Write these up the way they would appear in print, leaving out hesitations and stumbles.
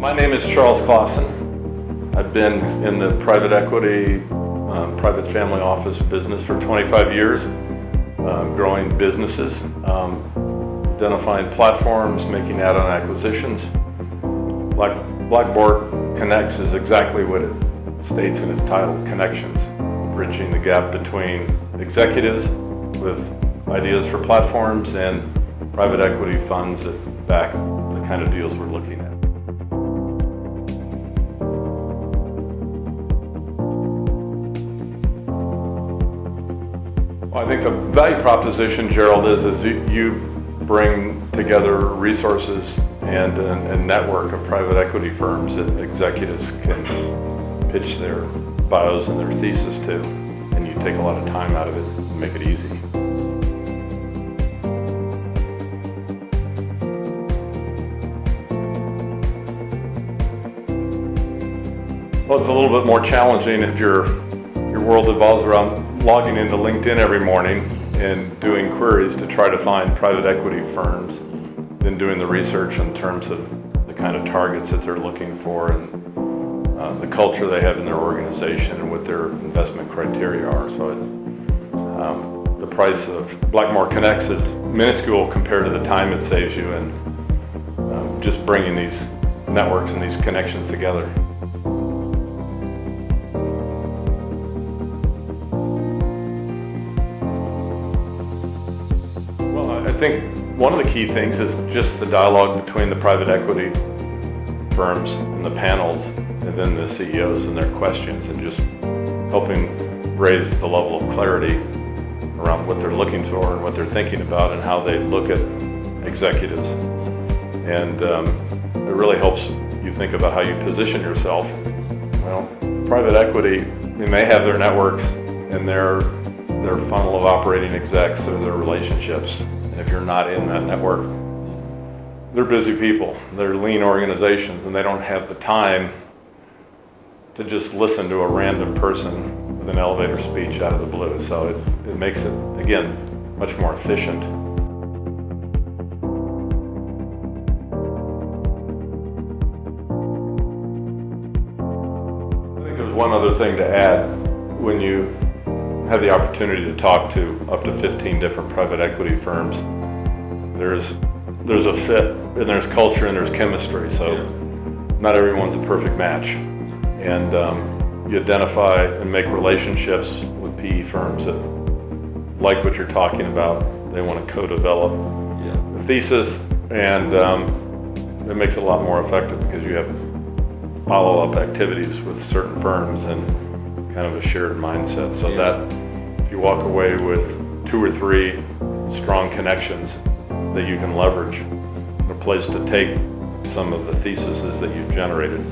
My name is Charles Klasson. I've been in the private equity, private family office business for 25 years, growing businesses, identifying platforms, making add-on acquisitions. Blackmore Connects is exactly what it states in its title, connections, bridging the gap between executives with ideas for platforms and private equity funds that back the kind of deals we're looking at. Well, I think the value proposition, Gerald, is you bring together resources and a network of private equity firms that executives can pitch their bios and their thesis to, and you take a lot of time out of it and make it easy. Well, it's a little bit more challenging if your world evolves around logging into LinkedIn every morning and doing queries to try to find private equity firms, then doing the research in terms of the kind of targets that they're looking for and the culture they have in their organization and what their investment criteria are. So the price of Blackmore Connects is minuscule compared to the time it saves you and just bringing these networks and these connections together. I think one of the key things is just the dialogue between the private equity firms and the panels and then the CEOs and their questions, and just helping raise the level of clarity around what they're looking for and what they're thinking about and how they look at executives. And it really helps you think about how you position yourself. Well, private equity, they may have their networks and their funnel of operating execs or their relationships. And if you're not in that network, they're busy people, they're lean organizations, and they don't have the time to just listen to a random person with an elevator speech out of the blue. So it makes it, again, much more efficient. I think there's one other thing to add. When you have the opportunity to talk to up to 15 different private equity firms, there's a fit and there's culture and there's chemistry. So not everyone's a perfect match. And you identify and make relationships with PE firms that like what you're talking about. They want to co-develop the thesis, and it makes it a lot more effective because you have follow-up activities with certain firms and kind of a shared mindset, so that if you walk away with 2 or 3 strong connections that you can leverage, and a place to take some of the theses that you've generated.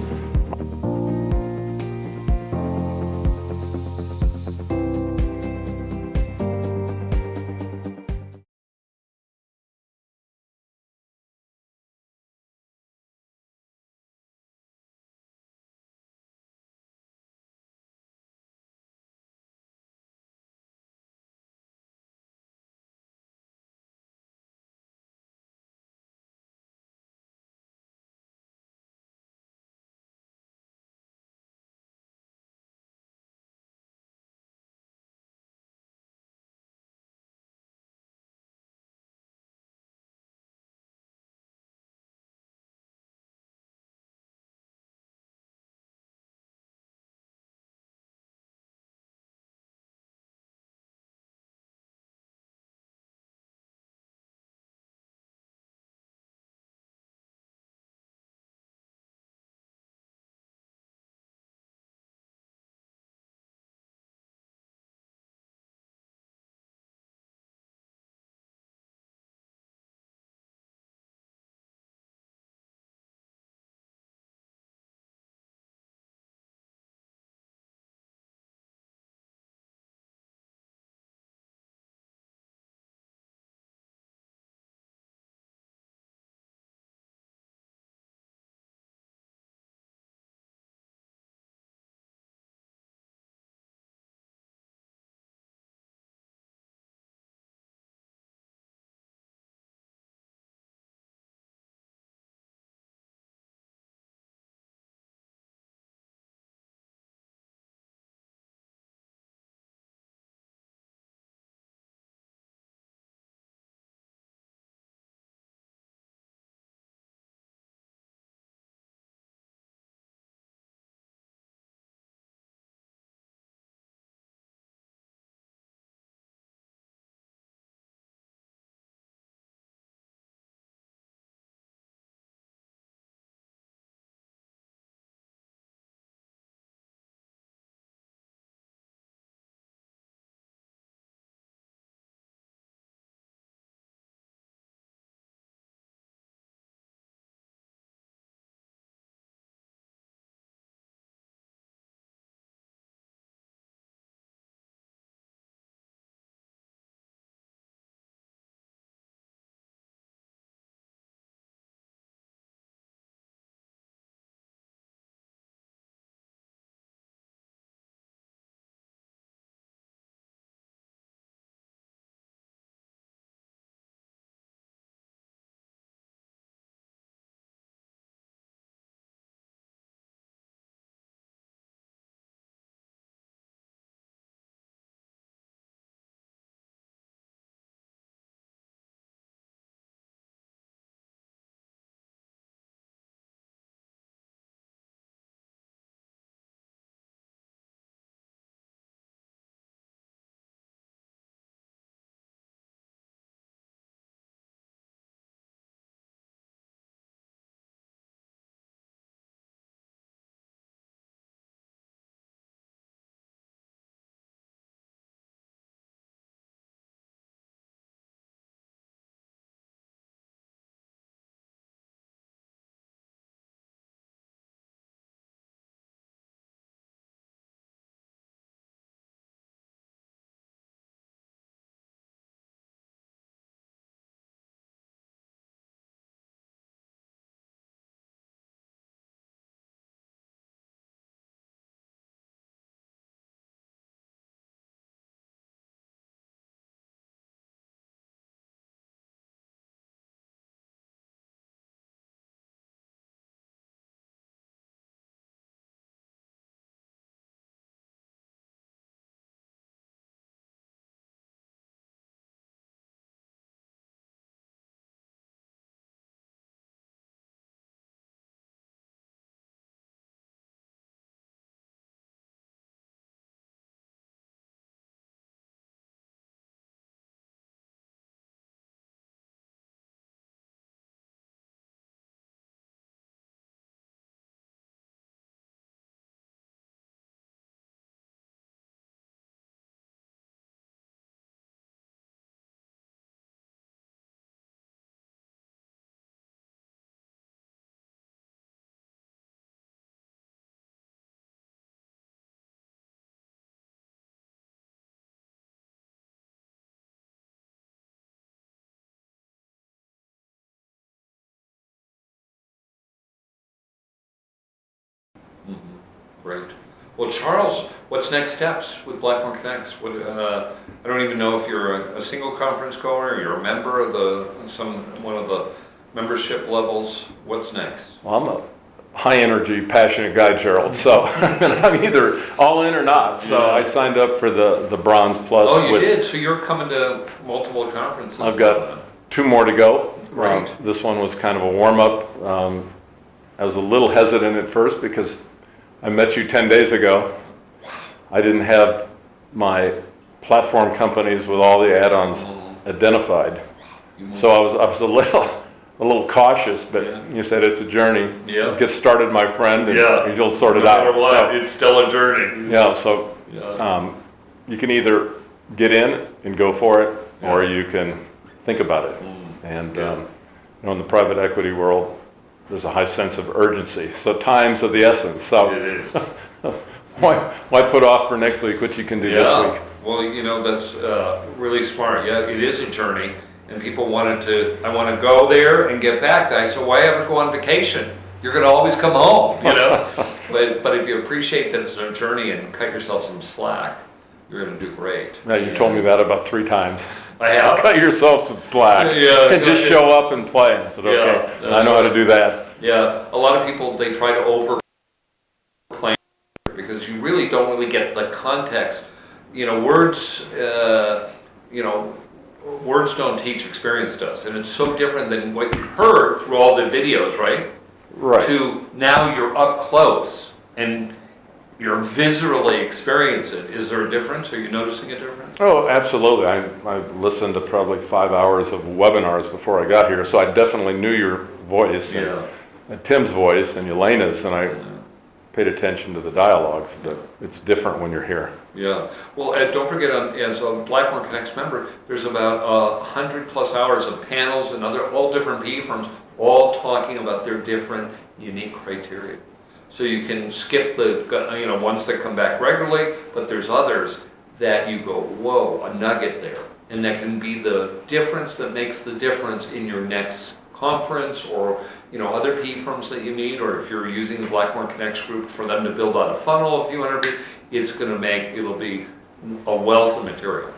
Great. Well, Charles, what's next steps with Blackmore Connects? I don't even know if you're a single conference goer, you're a member of one of the membership levels. What's next? Well, I'm a high energy, passionate guy, Gerald. So I'm either all in or not. So I signed up for the Bronze Plus. Oh, you did? So you're coming to multiple conferences. I've got 2 more to go. Right. This one was kind of a warm up. I was a little hesitant at first because I met you 10 days ago. I didn't have my platform companies with all the add-ons identified. So I was a little cautious, but you said it's a journey. Yeah. Get started, my friend, and you'll sort it out. So, it's still a journey. Yeah, so you can either get in and go for it, or you can think about it. And in the private equity world, there's a high sense of urgency. So time's of the essence. So it is. why put off for next week what you can do this week? Well, that's really smart. Yeah, it is a journey. And people I want to go there and get back. I said, why ever go on vacation? You're going to always come home, But if you appreciate that it's a journey and cut yourself some slack, you're going to do great. Yeah, you told me that about 3 times. I have. Cut yourself some slack. And just show up and play. I said, okay, I know how to do that. Yeah, a lot of people, they try to over-plan because you really don't really get the context. Words, words don't teach, experience does. And it's so different than what you've heard through all the videos, right? Right. To now you're up close and you're visually experiencing it. Is there a difference? Are you noticing a difference? Oh, absolutely. I listened to probably 5 hours of webinars before I got here, so I definitely knew your voice, and Tim's voice, and Elena's, and I paid attention to the dialogues, but it's different when you're here. Yeah. Well, Ed, don't forget, as a Blackmore Connects member, there's about 100+ hours of panels and all different PE firms, all talking about their different unique criteria. So you can skip the ones that come back regularly, but there's others that you go, whoa, a nugget there. And that can be the difference that makes the difference in your next conference or other PE firms that you meet, or if you're using the Blackmore Connects group for them to build out a funnel of a few hundred, it'll be a wealth of material.